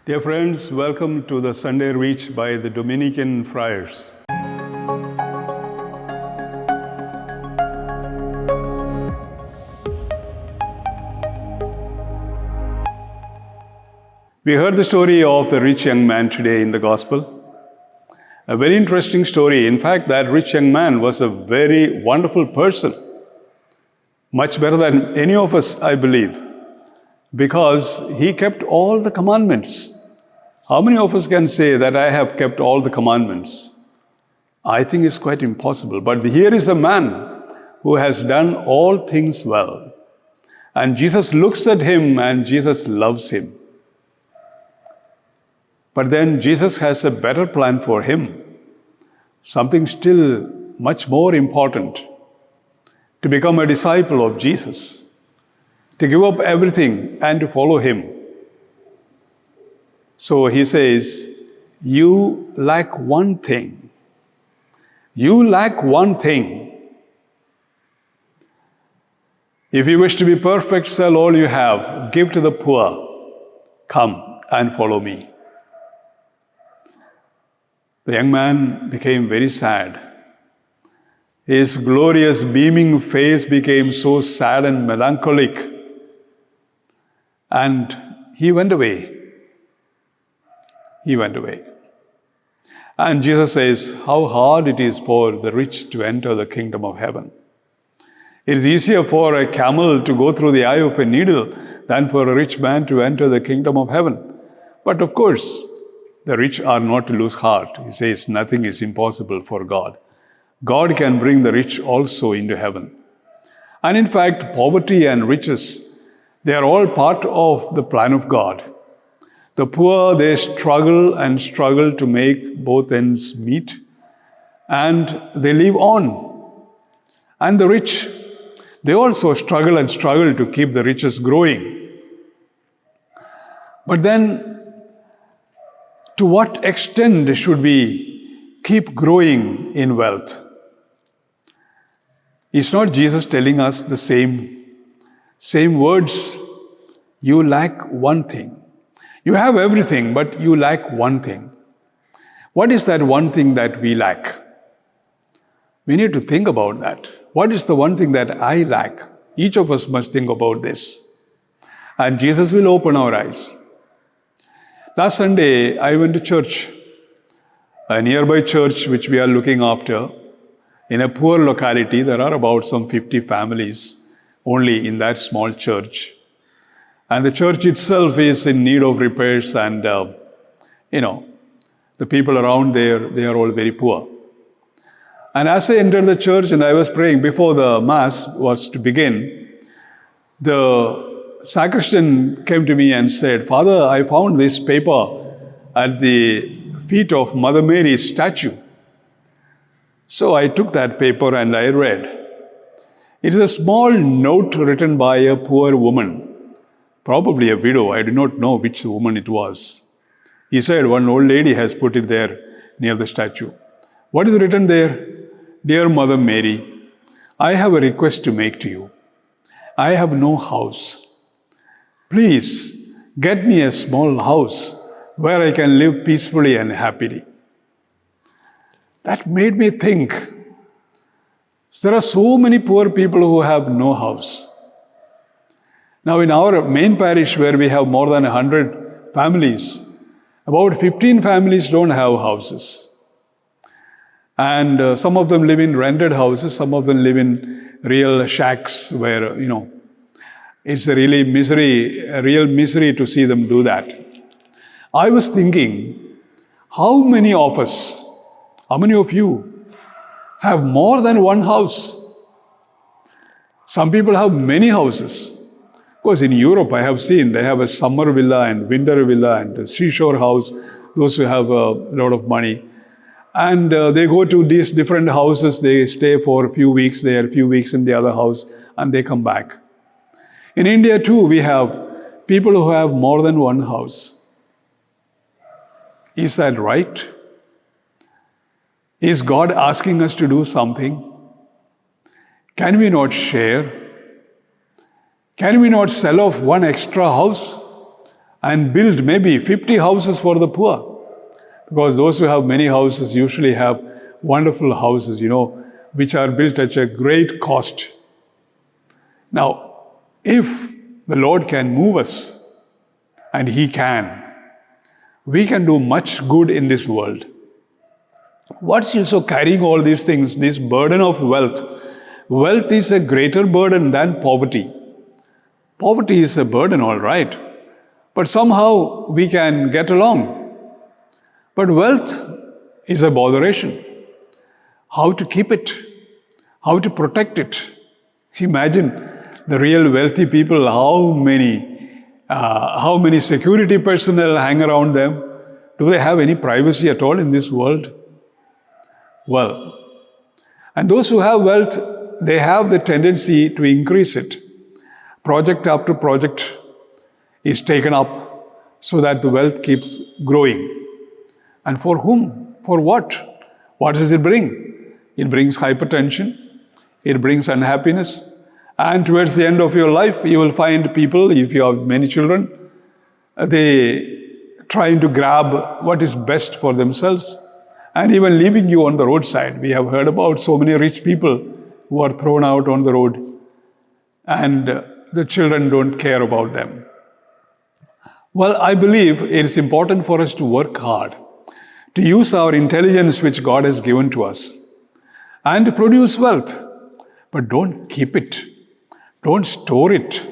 Dear friends, welcome to the Sunday Reach by the Dominican Friars. We heard the story of the rich young man today in the Gospel. A very interesting story. In fact, that rich young man was a very wonderful person. Much better than any of us, I believe, because he kept all the commandments. How many of us can say that I have kept all the commandments? I think it's quite impossible. But here is a man who has done all things well. And Jesus looks at him and Jesus loves him. But then Jesus has a better plan for him. Something still much more important. To become a disciple of Jesus. To give up everything and to follow him. So he says, you lack one thing. You lack one thing. If you wish to be perfect, sell all you have, give to the poor. Come and follow me. The young man became very sad. His glorious beaming face became so sad and melancholic. And he went away. He went away. And Jesus says, how hard it is for the rich to enter the kingdom of heaven. It is easier for a camel to go through the eye of a needle than for a rich man to enter the kingdom of heaven. But of course, the rich are not to lose heart. He says, nothing is impossible for God. God can bring the rich also into heaven. And in fact, poverty and riches, they are all part of the plan of God. The poor, they struggle and struggle to make both ends meet, and they live on. And the rich, they also struggle and struggle to keep the riches growing. But then, to what extent should we keep growing in wealth? Is not Jesus telling us the same words? You lack one thing. You have everything, but you lack one thing. What is that one thing that we lack? We need to think about that. What is the one thing that I lack? Each of us must think about this. And Jesus will open our eyes. Last Sunday, I went to church, a nearby church which we are looking after. In a poor locality, there are about some 50 families only in that small church. And the church itself is in need of repairs and, the people around there, they are all very poor. And as I entered the church and I was praying before the Mass was to begin, the sacristan came to me and said, Father, I found this paper at the feet of Mother Mary's statue. So I took that paper and I read. It is a small note written by a poor woman. Probably a widow. I do not know which woman it was. He said, one old lady has put it there near the statue. What is written there? Dear Mother Mary, I have a request to make to you. I have no house. Please get me a small house where I can live peacefully and happily. That made me think. There are so many poor people who have no house. Now in our main parish where we have more than 100 families, about 15 families don't have houses. And some of them live in rented houses, some of them live in real shacks where, it's a real misery to see them do that. I was thinking, how many of you have more than one house? Some people have many houses. Of course, in Europe, I have seen they have a summer villa and winter villa and a seashore house, those who have a lot of money. And they go to these different houses, they stay for a few weeks there, a few weeks in the other house, and they come back. In India too, we have people who have more than one house. Is that right? Is God asking us to do something? Can we not share? Can we not sell off one extra house and build maybe 50 houses for the poor. Because those who have many houses usually have wonderful houses, which are built at a great cost. Now, if the Lord can move us, and He can, we can do much good in this world. What's use of carrying all these things, this burden of wealth? Wealth is a greater burden than poverty. Poverty is a burden, all right, but somehow we can get along. But wealth is a botheration. How to keep it? How to protect it? Imagine the real wealthy people, how many security personnel hang around them? Do they have any privacy at all in this world? Well, and those who have wealth, they have the tendency to increase it. Project after project is taken up so that the wealth keeps growing. And for whom? For what? What does it bring? It brings hypertension. It brings unhappiness. And towards the end of your life, you will find people, if you have many children, they trying to grab what is best for themselves and even leaving you on the roadside. We have heard about so many rich people who are thrown out on the road and the children don't care about them. Well, I believe it is important for us to work hard, to use our intelligence which God has given to us, and to produce wealth. But don't keep it. Don't store it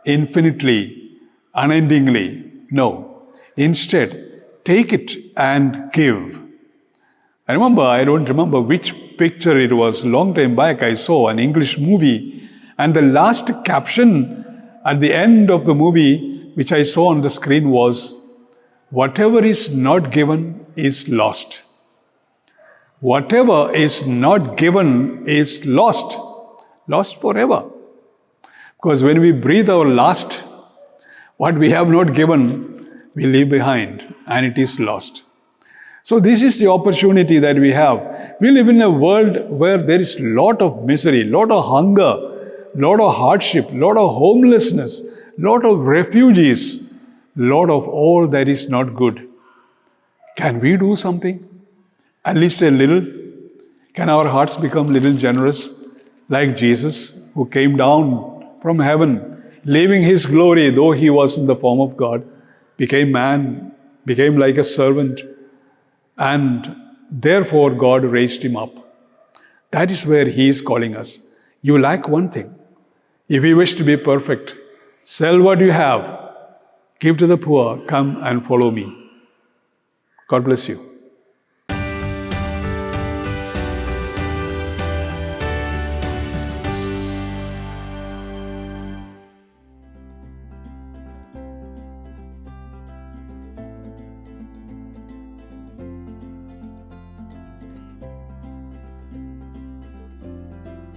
infinitely, unendingly. No. Instead, take it and give. I don't remember which picture it was. Long time back, I saw an English movie, and the last caption at the end of the movie, which I saw on the screen, was, "Whatever is not given is lost." Whatever is not given is lost. Lost forever. Because when we breathe our last, what we have not given, we leave behind, and it is lost. So this is the opportunity that we have. We live in a world where there is a lot of misery, lot of hunger, lot of hardship, lot of homelessness, lot of refugees, lot of all that is not good. Can we do something? At least a little? Can our hearts become a little generous? Like Jesus, who came down from heaven, leaving His glory, though He was in the form of God, became man, became like a servant, and therefore God raised Him up. That is where He is calling us. You lack one thing. If you wish to be perfect, sell what you have, give to the poor, come and follow me. God bless you.